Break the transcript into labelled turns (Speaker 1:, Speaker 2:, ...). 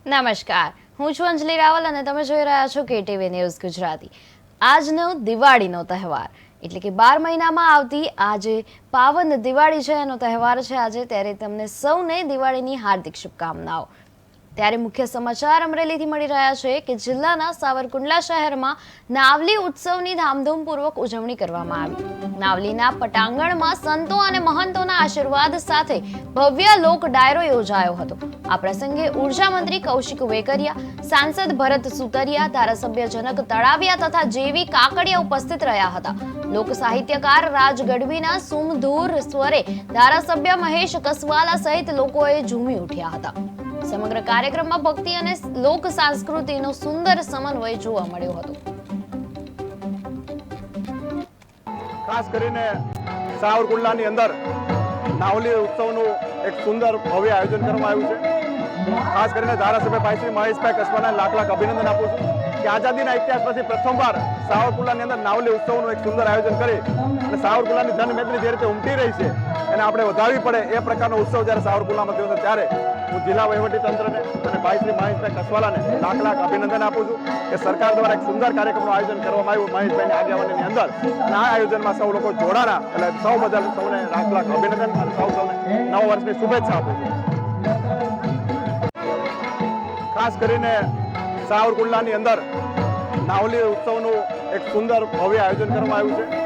Speaker 1: નમસ્કાર, હું છું અંજલિ રાવલ અને તમે જોઈ રહ્યા છો કેટીવી ન્યૂઝ ગુજરાતી। આજનો દિવાળીનો તહેવાર એટલે કે 12 મહિનામાં આવતી આજે પાવન દિવાળી છે, એનો તહેવાર છે આજે। ત્યારે તમને સૌને દિવાળીની હાર્દિક શુભકામનાઓ। ત્યારે મુખ્ય સમાચાર અમરેલીથી મળી રહ્યા છે કે જિલ્લાના સાવરકુંડલા શહેરમાં નાવલી ઉત્સવની ધામધૂમપૂર્વક ઉજવણી કરવામાં આવી। નાવલીના પટાંગણમાં સંતો અને મહંતોના આશીર્વાદ સાથે ભવ્ય લોક ડાયરો યોજાયો હતો। આ પ્રસંગે ઉર્જા મંત્રી કૌશિક વેકરિયા, સાંસદ ભરત સુતરિયા, ધારાસભ્ય જનક તળાવિયા તથા જેવી કાકડિયા ઉપસ્થિત રહ્યા હતા। લોક સાહિત્યકાર રાજ ગઢવીના સુમધુર સ્વરે ધારાસભ્ય મહેશ કસવાલા સહિત લોકોએ ઝૂમી ઉઠ્યા હતા। સમગ્ર કાર્યક્રમમાં ભક્તિ અને લોક સંસ્કૃતિનો સુંદર સમન્વય જોવા મળ્યો હતો।
Speaker 2: ખાસ કરીને સાવરકુંડલાની અંદર નાવલી ઉત્સવનું એક સુંદર ભવ્ય આયોજન કરવામાં આવ્યું છે। ખાસ કરીને ધારાસભ્ય ભાઈ શ્રી મહેશભાઈ કસવાલાને લાખ લાખ અભિનંદન આપું છું કે આઝાદીના ઇતિહાસમાંથી પ્રથમવાર સાવરકુંડલાની અંદર નાવલી ઉત્સવનું એક સુંદર આયોજન કરી અને સાવરકુંડલાની જનમેદની જે રીતે ઉમટી રહી છે એને આપણે વધારવી પડે એ પ્રકારનો ઉત્સવ જ્યારે સાવરકુંડલામાં થયો ત્યારે હું જિલ્લા વહીવટીતંત્રને અને ભાઈ શ્રી મહેશભાઈ કસવાલાને લાખ લાખ અભિનંદન આપું છું કે સરકાર દ્વારા એક સુંદર કાર્યક્રમનું આયોજન કરવામાં આવ્યું મહેશભાઈની આગેવાનીની અંદર અને આ આયોજનમાં સૌ લોકો જોડાણા એટલે સૌ બદલ સૌને લાખ લાખ અભિનંદન અને સૌને નવ વર્ષની શુભેચ્છા આપું છું। ખાસ કરીને સાવરકુંડલાની અંદર નાવલી ઉત્સવનું એક સુંદર ભવ્ય આયોજન કરવામાં આવ્યું છે।